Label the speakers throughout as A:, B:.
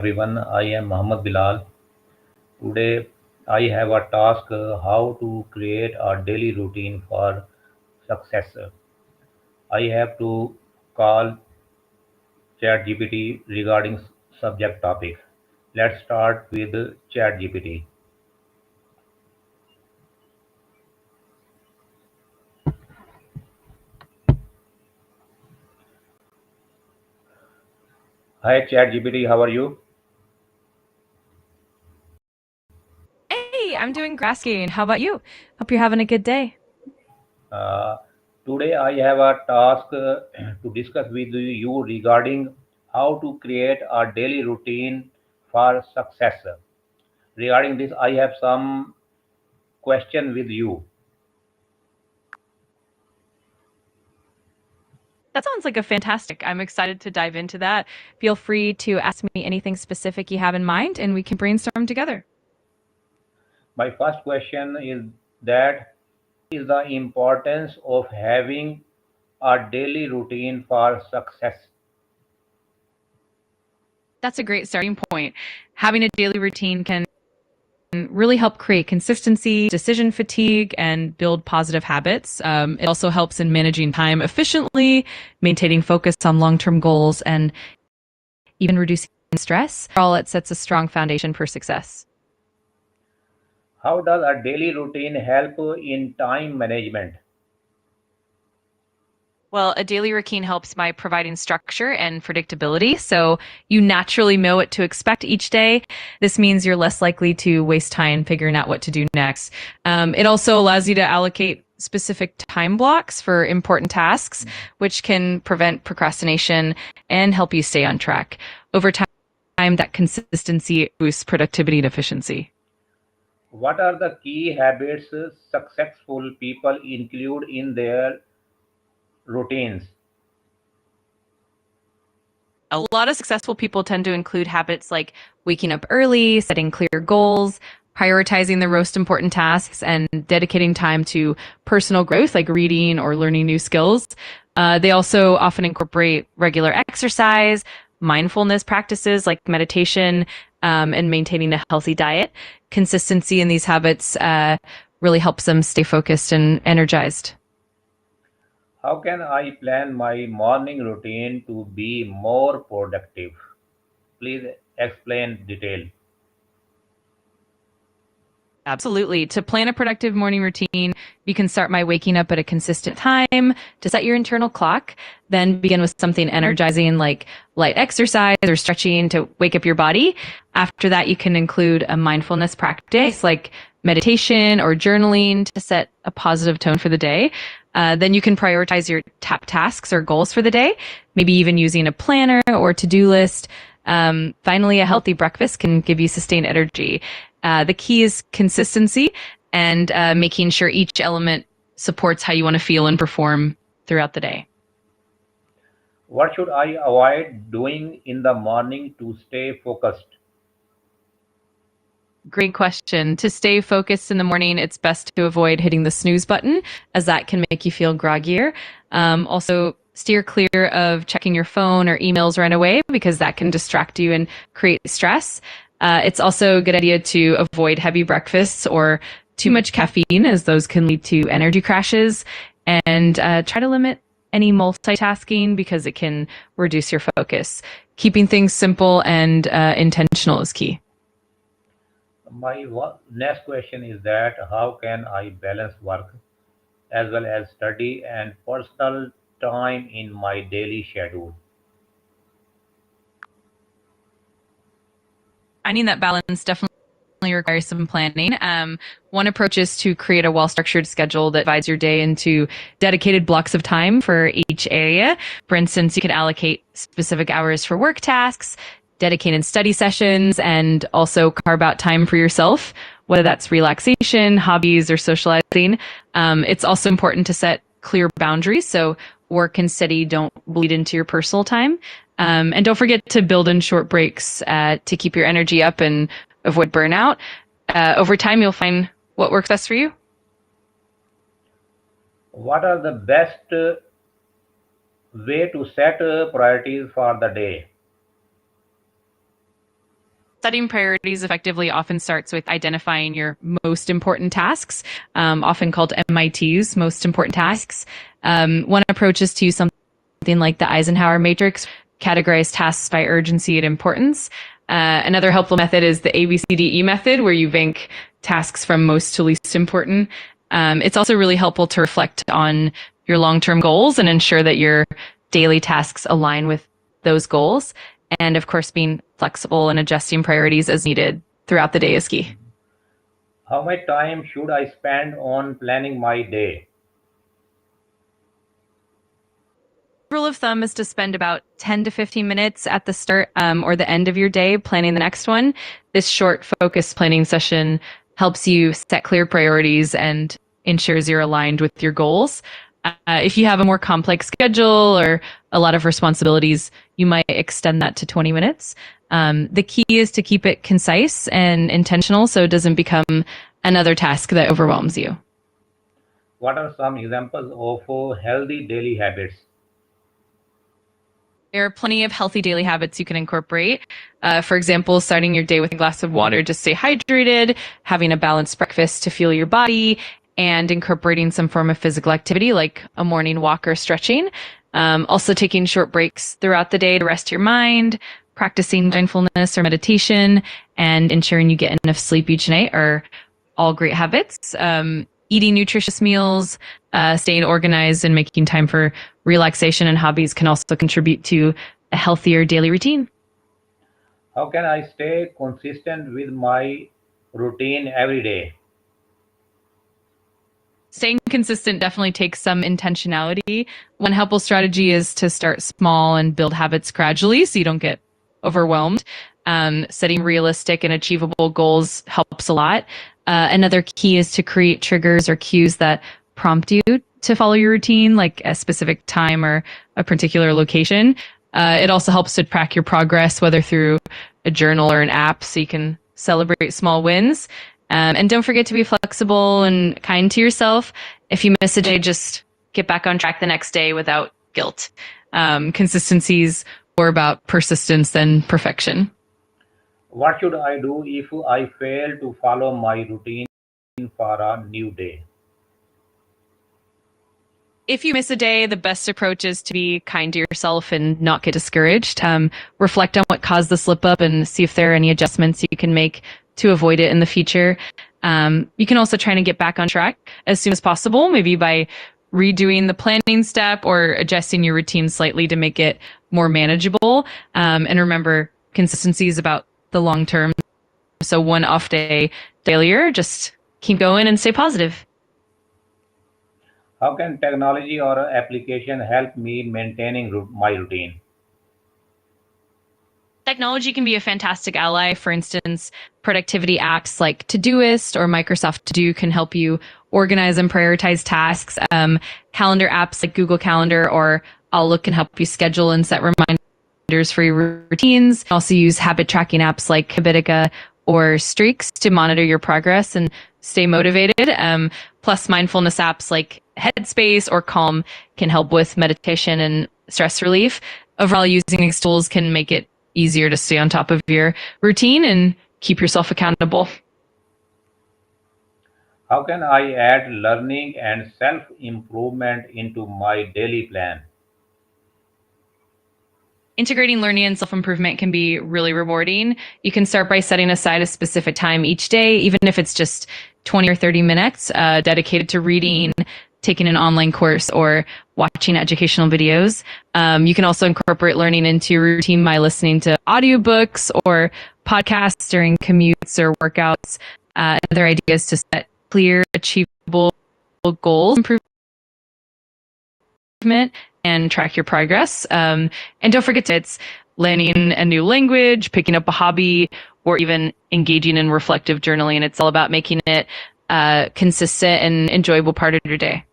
A: everyone. I am Muhammad Bilal. Today I have a task how to create a daily routine for success. I have to call ChatGPT regarding subject topic. Let's start with ChatGPT. Hi ChatGPT, how are you?
B: Hey, I'm doing great. Asking. How about you? Hope you're having a good day.
A: Uh, Today I have a task to discuss with you regarding how to create a daily routine for success. Regarding this, I have some question with you.
B: That sounds like a fantastic. I'm excited to dive into that. Feel free to ask me anything specific you have in mind and we can brainstorm together.
A: My first question is that is the importance of having a daily routine for success.
B: That's a great starting point. Having a daily routine can really help create consistency, decision fatigue, and build positive habits. It also helps in managing time efficiently, maintaining focus on long term goals, and even reducing stress. Overall, it sets a strong foundation for success.
A: How does a daily routine help in time management?
B: Well, a daily routine helps by providing structure and predictability. So you naturally know what to expect each day. This means you're less likely to waste time figuring out what to do next. It also allows you to allocate specific time blocks for important tasks, which can prevent procrastination and help you stay on track. Over time, that consistency boosts productivity and efficiency.
A: What are the key habits successful people include in their routines?
B: A lot of successful people tend to include habits like waking up early, setting clear goals, prioritizing the most important tasks, and dedicating time to personal growth, like reading or learning new skills. They also often incorporate regular exercise, mindfulness practices like meditation, and maintaining a healthy diet. Consistency in these habits really helps them stay focused and energized.
A: How can I plan my morning routine to be more productive? Please explain detail.
B: Absolutely. To plan a productive morning routine, you can start by waking up at a consistent time to set your internal clock. Then begin with something energizing like light exercise or stretching to wake up your body. After that, you can include a mindfulness practice like meditation or journaling to set a positive tone for the day. Then you can prioritize your top tasks or goals for the day, maybe even using a planner or to do list. Finally, a healthy breakfast can give you sustained energy. The key is consistency and making sure each element supports how you want to feel and perform throughout the day.
A: What should I avoid doing in the morning to stay focused?
B: Great question. To stay focused in the morning, it's best to avoid hitting the snooze button, as that can make you feel groggier. Also, steer clear of checking your phone or emails right away because that can distract you and create stress. It's also a good idea to avoid heavy breakfasts or too much caffeine, as those can lead to energy crashes. And try to limit any multitasking because it can reduce your focus. Keeping things simple and intentional is key.
A: My next question is that how can I balance work as well as study and personal time in my daily schedule?
B: Finding that balance definitely requires some planning. One approach is to create a well structured schedule that divides your day into dedicated blocks of time for each area. For instance, you can allocate specific hours for work tasks, dedicated study sessions, and also carve out time for yourself, whether that's relaxation, hobbies, or socializing. It's also important to set clear boundaries so work and study don't bleed into your personal time. And don't forget to build in short breaks to keep your energy up and avoid burnout. Over time, you'll find what works best for you.
A: What are the best way to set priorities for the day?
B: Setting priorities effectively often starts with identifying your most important tasks, often called MITs, most important tasks. One approach is to use something like the Eisenhower matrix, categorize tasks by urgency and importance. Another helpful method is the ABCDE method, where you rank tasks from most to least important. It's also really helpful to reflect on your long-term goals and ensure that your daily tasks align with those goals. And of course, being flexible and adjusting priorities as needed throughout the day is key.
A: How much time should I spend on planning my day?
B: Rule of thumb is to spend about 10 to 15 minutes at the start or the end of your day planning the next one. This short, focused planning session helps you set clear priorities and ensures you're aligned with your goals. If you have a more complex schedule or a lot of responsibilities, you might extend that to 20 minutes. The key is to keep it concise and intentional so it doesn't become another task that overwhelms you.
A: What are some examples of healthy daily habits?
B: There are plenty of healthy daily habits you can incorporate. For example, starting your day with a glass of water to stay hydrated, having a balanced breakfast to fuel your body, and incorporating some form of physical activity like a morning walk or stretching. Also, taking short breaks throughout the day to rest your mind, practicing mindfulness or meditation, and ensuring you get enough sleep each night are all great habits. Eating nutritious meals, staying organized, and making time for relaxation and hobbies can also contribute to a healthier daily routine.
A: How can I stay consistent with my routine every day?
B: Staying consistent definitely takes some intentionality. One helpful strategy is to start small and build habits gradually so you don't get overwhelmed. Setting realistic and achievable goals helps a lot. Another key is to create triggers or cues that prompt you to follow your routine, like a specific time or a particular location. It also helps to track your progress, whether through a journal or an app, so you can celebrate small wins. And don't forget to be flexible and kind to yourself. If you miss a day, just get back on track the next day without guilt. Consistency is more about persistence than perfection.
A: What should I do if I fail to follow my routine for a new day?
B: If you miss a day, the best approach is to be kind to yourself and not get discouraged. Reflect on what caused the slip up and see if there are any adjustments you can make to avoid it in the future. You can also try to get back on track as soon as possible, maybe by redoing the planning step or adjusting your routine slightly to make it more manageable. And remember, consistency is about the long term. So one off day failure, just keep going and stay positive.
A: How can technology or application help me maintaining my routine?
B: Technology can be a fantastic ally. For instance, productivity apps like Todoist or Microsoft To Do can help you organize and prioritize tasks. Calendar apps like Google Calendar or Outlook can help you schedule and set reminders for your routines. You can also use habit tracking apps like Habitica or Streaks to monitor your progress and stay motivated. Plus, mindfulness apps like Headspace or Calm can help with meditation and stress relief. Overall, using these tools can make it easier to stay on top of your routine and keep yourself accountable.
A: How can I add learning and self improvement into my daily plan?
B: Integrating learning and self improvement can be really rewarding. You can start by setting aside a specific time each day, even if it's just 20 or 30 minutes dedicated to reading, taking an online course, or watching educational videos. You can also incorporate learning into your routine by listening to audiobooks or podcasts during commutes or workouts. Another idea is to set clear, achievable goals, improvement, and track your progress. And don't forget to it's learning a new language, picking up a hobby, or even engaging in reflective journaling. It's all about making it a consistent and enjoyable part of your day.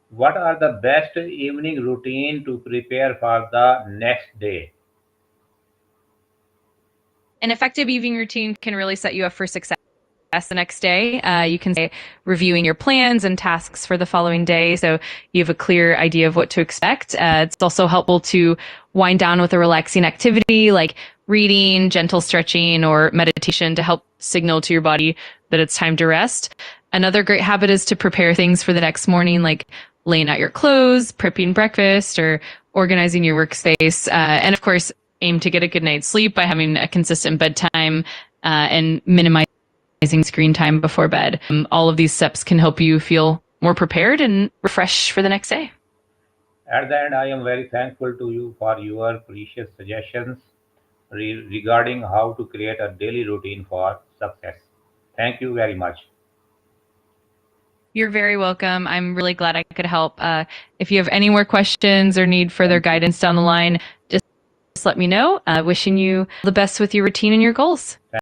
A: What are the best evening routine to prepare for the next day?
B: An effective evening routine can really set you up for success. the next day. You can say reviewing your plans and tasks for the following day, so you have a clear idea of what to expect. It's also helpful to wind down with a relaxing activity like reading, gentle stretching, or meditation to help signal to your body that it's time to rest. Another great habit is to prepare things for the next morning, like laying out your clothes, prepping breakfast, or organizing your workspace. And of course, aim to get a good night's sleep by having a consistent bedtime and minimizing screen time before bed. All of these steps can help you feel more prepared and refreshed for the next day.
A: At the end, I am very thankful to you for your precious suggestions regarding how to create a daily routine for success. Thank you very much.
B: You're very welcome. I'm really glad I could help. If you have any more questions or need further guidance down the line, just let me know. Wishing you the best with your routine and your goals.